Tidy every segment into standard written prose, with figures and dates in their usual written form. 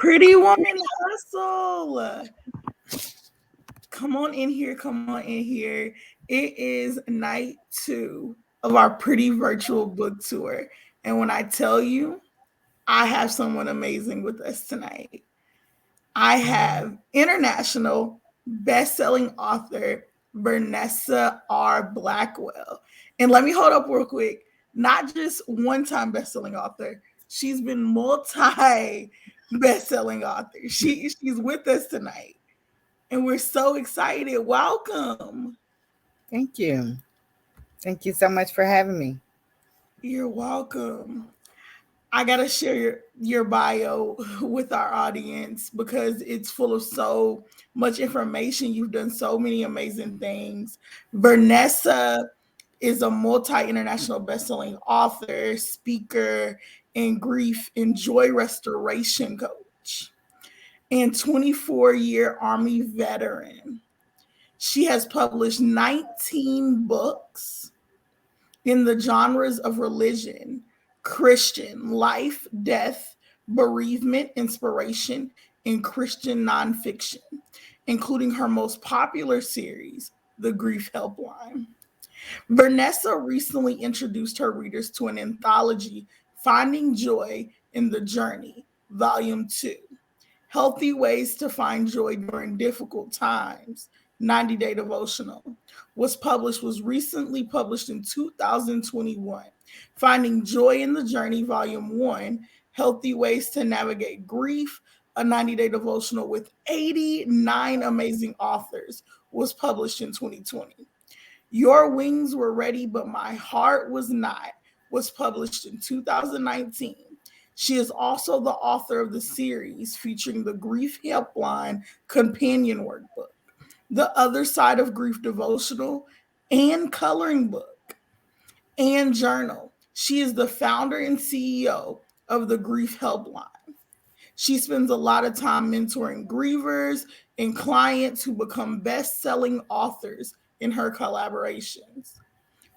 Pretty Woman Hustle. Come on in here. Come on in here. It is night 2 of our Pretty Virtual Book Tour. And when I tell you, I have someone amazing with us tonight. I have international best-selling author Bernessa R Blackwell. And let me hold up real quick. Not just one-time best-selling author. She's been multi best-selling author. She's with us tonight. And we're so excited. Welcome. Thank you. Thank you so much for having me. You're welcome. I gotta share your bio with our audience because it's full of so much information. You've done so many amazing things. Vernessa is a multi-international best-selling author, speaker, and grief and joy restoration coach, and 24-year Army veteran. She has published 19 books in the genres of religion, Christian, life, death, bereavement, inspiration, and Christian nonfiction, including her most popular series, The Grief Helpline. Bernessa recently introduced her readers to an anthology, Finding Joy in the Journey, Volume 2. Healthy Ways to Find Joy During Difficult Times, 90-day devotional, was recently published in 2021. Finding Joy in the Journey, Volume 1, Healthy Ways to Navigate Grief, a 90-day devotional with 89 amazing authors, was published in 2020. Your Wings Were Ready, But My Heart Was Not, was published in 2019. She is also the author of the series featuring the Grief Helpline companion workbook, The Other Side of Grief devotional, and coloring book and journal. She is the founder and CEO of the Grief Helpline. She spends a lot of time mentoring grievers and clients who become best-selling authors in her collaborations.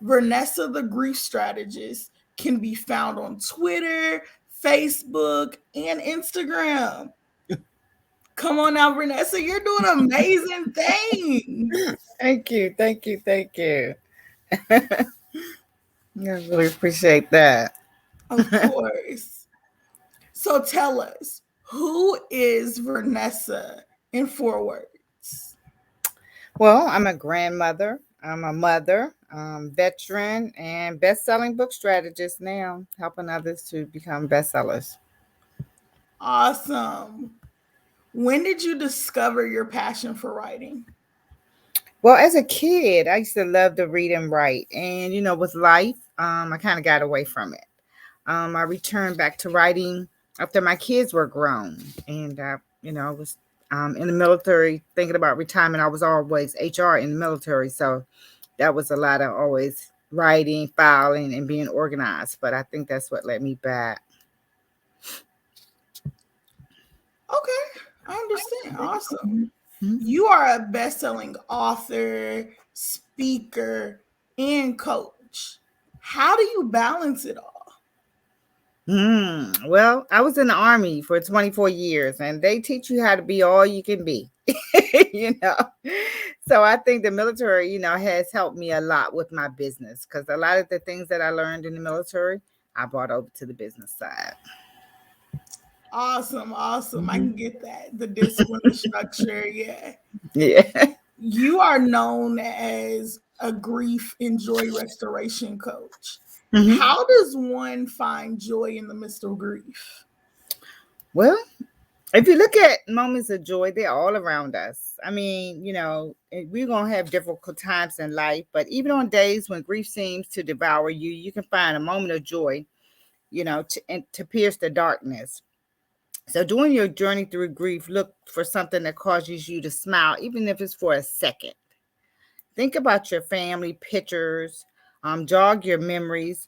Vernessa the Grief Strategist can be found on Twitter, Facebook, and Instagram. Come on now, Vernessa, you're doing amazing things. Thank you. Thank you. Thank you. I really appreciate that. Of course. So tell us, who is Vernessa in 4 words? Well, I'm a grandmother. I'm a mother, veteran, and best-selling book strategist now, helping others to become bestsellers. Awesome. When did you discover your passion for writing? Well, as a kid, I used to love to read and write, and with life, I kind of got away from it. I returned back to writing after my kids were grown, and I was in the military, thinking about retirement. I was always HR in the military, so that was a lot of always writing, filing, and being organized. But I think that's what led me back. Okay, I understand. Awesome. Mhm. You are a best-selling author, speaker, and coach. How do you balance it all? Well, I was in the Army for 24 years, and they teach you how to be all you can be. you know. So I think the military, has helped me a lot with my business because a lot of the things that I learned in the military, I brought over to the business side. Awesome, awesome. I Mhm. can get that. The discipline, the structure, yeah. Yeah. You are known as a grief and joy restoration coach. Mhm. How does one find joy in the midst of grief? Well, if you look at moments of joy, they're all around us. I mean, we're going to have difficult times in life, but even on days when grief seems to devour you, you can find a moment of joy, to pierce the darkness. So, during your journey through grief, look for something that causes you to smile, even if it's for a second. Think about your family pictures, jog your memories,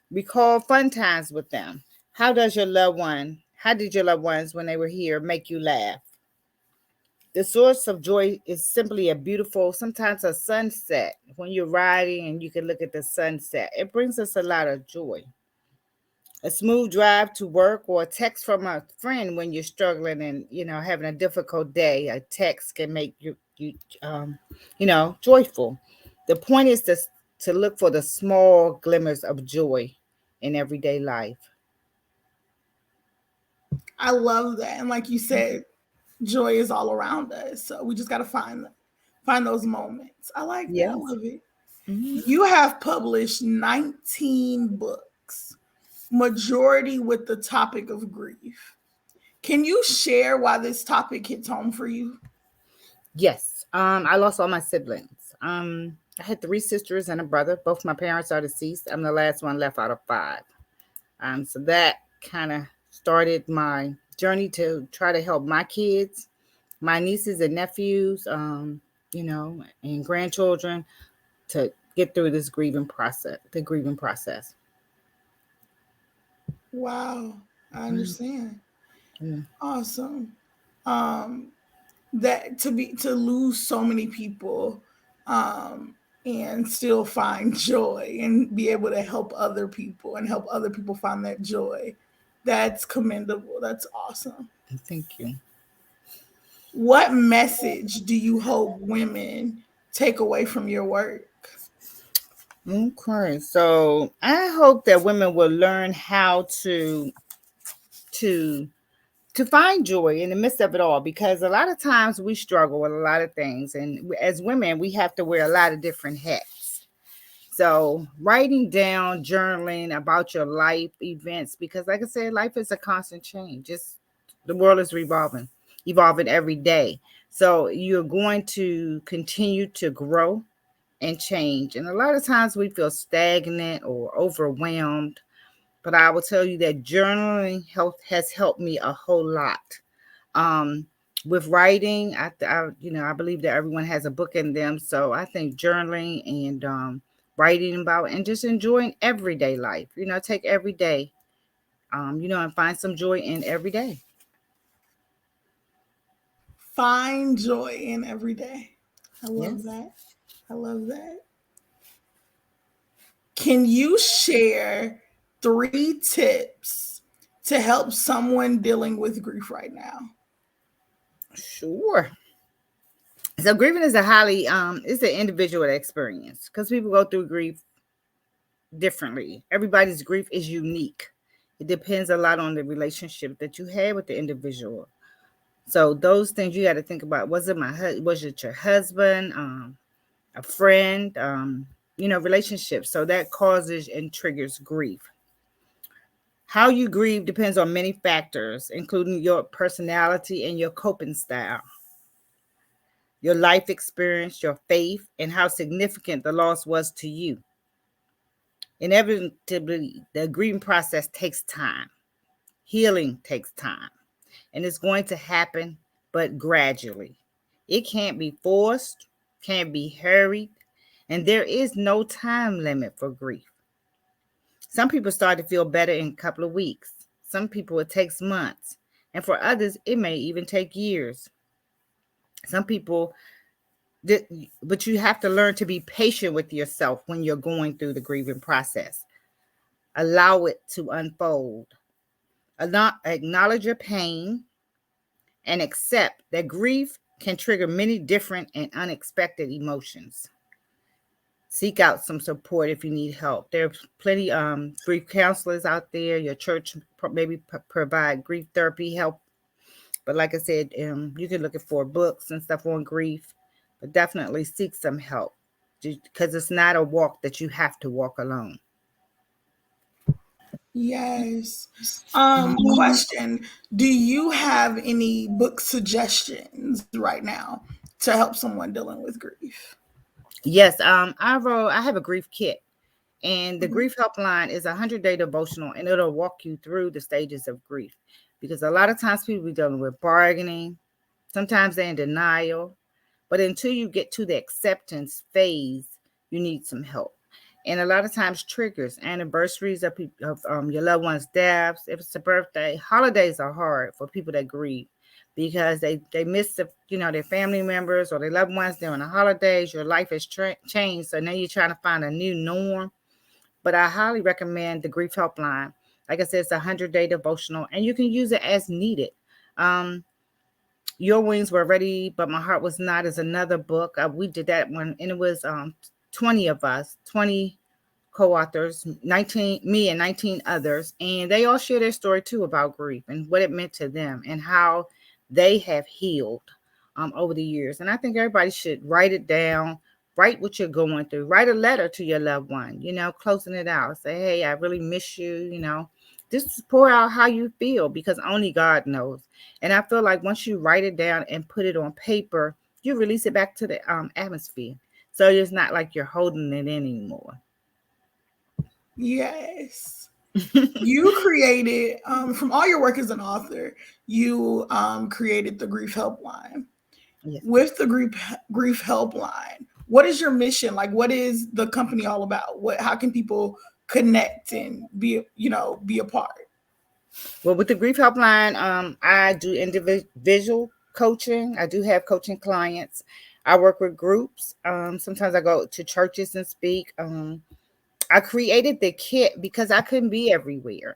recall fun times with them. How did your loved ones, when they were here, make you laugh? The source of joy is simply a beautiful, sometimes a sunset. When you're riding and you can look at the sunset, it brings us a lot of joy. A smooth drive to work or a text from a friend when you're struggling and having a difficult day. A text can make you um, joyful. The point is to look for the small glimmers of joy in everyday life. I love that. And like you said, joy is all around us. So we just got to find those moments. I like that. I Yes. love it. Mhm. You have published 19 books, majority with the topic of grief. Can you share why this topic hits home for you? Yes. I lost all my siblings. I had three sisters and a brother. Both my parents are deceased. I'm the last one left out of five. So that kind of started my journey to try to help my kids, my nieces and nephews, and grandchildren to get through this grieving process. Wow, I Mm, understand. mm. Awesome. Um, that to lose so many people, and still find joy and be able to help other people and help other people find that joy. That's commendable. That's awesome. Thank you. What message do you hope women take away from your work? Okay, so I hope that women will learn how to to find joy in the midst of it all, because a lot of times we struggle with a lot of things, and as women we have to wear a lot of different hats. So writing down, journaling about your life events, because like I said, life is a constant change. Just the world is evolving every day. So you're going to continue to grow and change, and a lot of times we feel stagnant or overwhelmed. But I will tell you that journaling has helped me a whole lot. Um, with writing, I believe that everyone has a book in them. So I think journaling and writing about and just enjoying everyday life. Take every day, and find some joy in every day. Find joy in every day. I love Yes. that. I love that. Can you share 3 tips to help someone dealing with grief right now? Sure. So grieving is it's an individual experience because people go through grief differently. Everybody's grief is unique. It depends a lot on the relationship that you had with the individual. So those things you got to think about. Was it your husband, a friend, relationships? So that causes and triggers grief. How you grieve depends on many factors, including your personality and your coping style, your life experience, your faith, and how significant the loss was to you. Inevitably, the grieving process takes time. Healing takes time, and it's going to happen, but gradually. It can't be forced, can't be hurried, and there is no time limit for grief. Some people start to feel better in a couple of weeks. Some people it takes months, and for others it may even take years. Some people but you have to learn to be patient with yourself when you're going through the grieving process. Allow it to unfold. Acknowledge your pain and accept that grief can trigger many different and unexpected emotions. Seek out some support if you need help. There are plenty grief counselors out there. Your church maybe provide grief therapy help. But like I said, you can look for books and stuff on grief, but definitely seek some help because it's not a walk that you have to walk alone. Yes. Question: do you have any book suggestions right now to help someone dealing with grief? Yes, I have a grief kit. And the Mhm. Grief Helpline is a 100-day devotional, and it'll walk you through the stages of grief. Because a lot of times people be dealing with bargaining, sometimes they're in denial, but until you get to the acceptance phase, you need some help. And a lot of times, triggers, anniversaries of your loved one's deaths, if it's a birthday, holidays are hard for people that grieve because they miss their family members or their loved ones during the holidays. Your life has changed, so now you're trying to find a new norm, but I highly recommend the Grief Helpline. Like I said, it's a 100-day devotional, and you can use it as needed. Um, Your Wings Were Ready, But My Heart Was Not is another book. We did that one, and it was 20 of us, 20 co-authors, 19 me and 19 others, and they all share their story too about grief and what it meant to them and how they have healed over the years. And I think everybody should write it down, write what you're going through, write a letter to your loved one, closing it out, say, hey, I really miss you, just pour out how you feel, because only God knows. And I feel like once you write it down and put it on paper, you release it back to the atmosphere, so it's not like you're holding it in anymore. Yes. You created, from all your work as an author, you created the Grief Helpline. Yes. With the Grief Helpline, what is your mission? Like, what is the company all about? How can people connect and be a part? Well, with the Grief Helpline, I do individual coaching. I do have coaching clients. I work with groups. Sometimes I go to churches and speak. I created the kit because I couldn't be everywhere,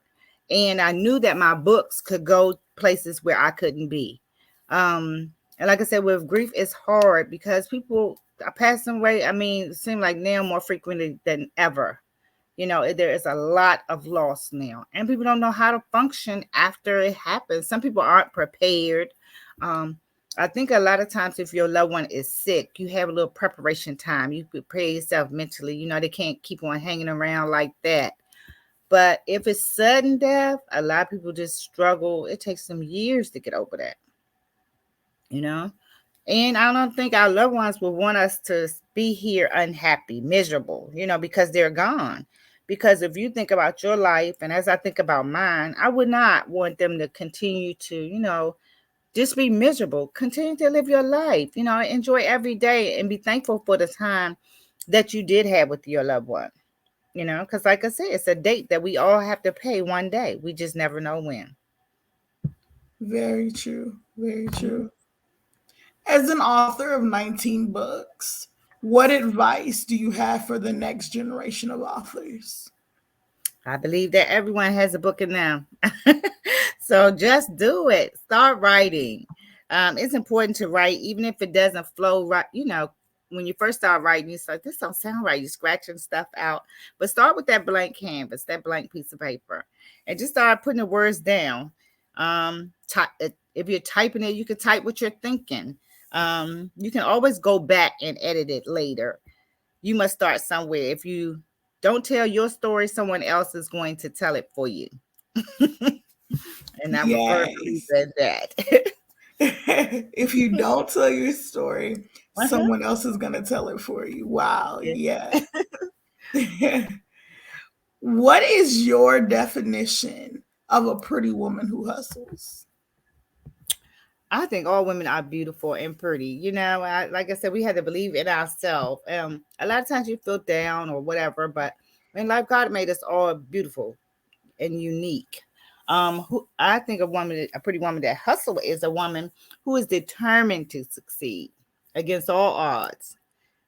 and I knew that my books could go places where I couldn't be. And like I said, with grief, it's hard because people are passing away. I mean, it seems like now more frequently than ever. There is a lot of loss now, and people don't know how to function after it happens. Some people aren't prepared. um, I think a lot of times if your loved one is sick, you have a little preparation time. You prepare yourself mentally. They can't keep on hanging around like that. But if it's sudden death, a lot of people just struggle. It takes some years to get over that, you know and I don't think our loved ones will want us to be here unhappy, miserable, because they're gone. Because if you think about your life, and as I think about mine, I would not want them to continue to, just be miserable. Continue to live your life, enjoy every day and be thankful for the time that you did have with your loved one, because like I said, it's a date that we all have to pay one day. We just never know when. Very true. Very true. As an author of 19 books, what advice do you have for the next generation of authors? I believe that everyone has a book in them. So just do it. Start writing. It's important to write, even if it doesn't flow right. When you first start writing, it's like, this don't sound right. You're scratching stuff out. But start with that blank canvas, that blank piece of paper, and just start putting the words down. If you're typing it, you can type what you're thinking. You can always go back and edit it later. You must start somewhere. If you don't tell your story, someone else is going to tell it for you. And I'm a firm Yes. believer in that. If you don't tell your story, Uh-huh. someone else is going to tell it for you. Wow. Yeah. Yeah. What is your definition of a pretty woman who hustles? I think all women are beautiful and pretty. Like I said, we have to believe in ourselves. A lot of times you feel down or whatever, but in life, God made us all beautiful and unique. Who I think a pretty woman that hustle is a woman who is determined to succeed against all odds.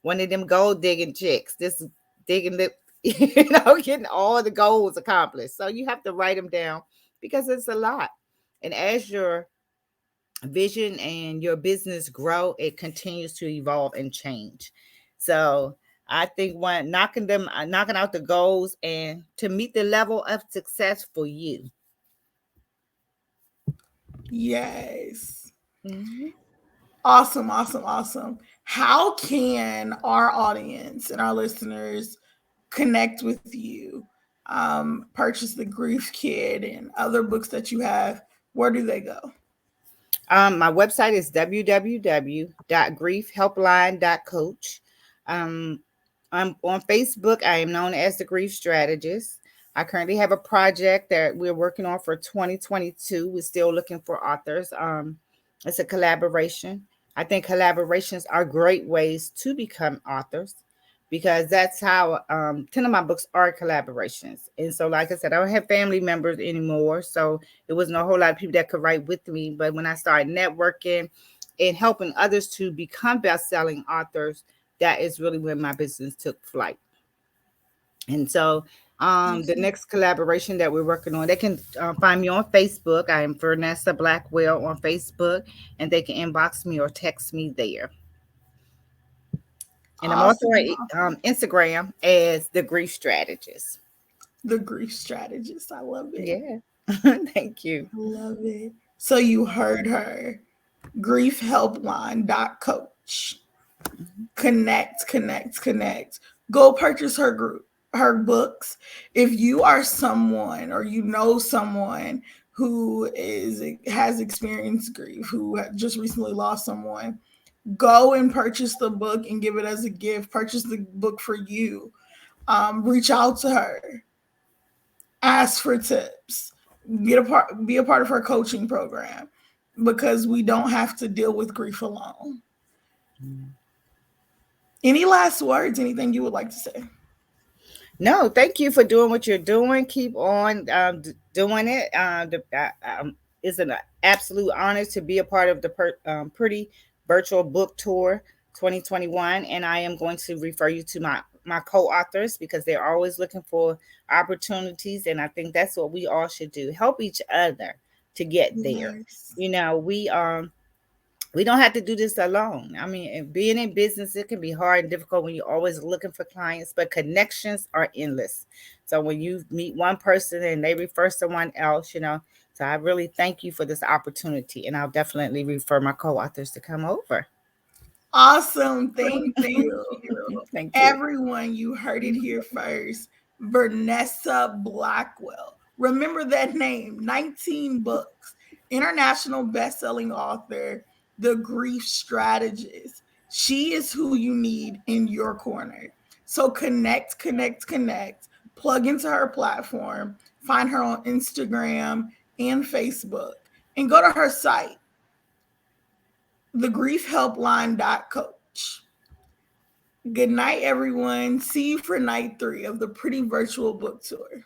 One of them gold digging chicks, just digging the, getting all the goals accomplished. So you have to write them down because it's a lot. And as your vision and your business grow, it continues to evolve and change. So I think one knocking out the goals and to meet the level of success for you. Yes. Mhm. Awesome, awesome, awesome. How can our audience and our listeners connect with you, purchase the Grief Kid and other books that you have? Where do they go? My website is www.griefhelpline.coach. Um, I'm on Facebook. I am known as the Grief Strategist. I currently have a project that we're working on for 2022. We're still looking for authors. It's a collaboration. I think collaborations are great ways to become authors because that's how 10 of my books are collaborations. And so, like I said, I don't have family members anymore. So it wasn't a whole lot of people that could write with me. But when I started networking and helping others to become best-selling authors, that is really when my business took flight. And so The next collaboration that we're working on, they can find me on Facebook. I am Bernessa Blackwell on Facebook, and they can inbox me or text me there. And I'm also Awesome. on Instagram as the Grief Strategist. The grief strategist. I love it. Yeah. Thank you. I love it. So you heard her. Grief Helpline Coach. Connect, connect, connect. Go purchase her group, her books. If you are someone or you know someone who is has experienced grief, who just recently lost someone, go and purchase the book and give it as a gift. Purchase the book for you. Reach out to her, ask for tips, be a part of her coaching program, because we don't have to deal with grief alone. Any last words? Anything you would like to say? No, thank you for doing what you're doing. Keep on doing it. It's an absolute honor to be a part of the Pretty Virtual Book Tour 2021, and I am going to refer you to my co-authors because they're always looking for opportunities, and I think that's what we all should do: help each other to get there. Yes. You know, we don't have to do this alone. I mean, being in business, it can be hard and difficult when you're always looking for clients, but connections are endless. So when you meet one person and they refer someone else, so I really thank you for this opportunity. And I'll definitely refer my co authors to come over. Awesome. Thank you. Thank you. Everyone, you heard it here first. Bernessa Blackwell. Remember that name. 19 books. International best-selling author, the grief strategist. She is who you need in your corner. So connect, connect, connect. Plug into her platform. Find her on Instagram and Facebook. And go to her site, thegriefhelpline.coach. Good night, everyone. See you for night 3 of the Pretty Virtual Book Tour.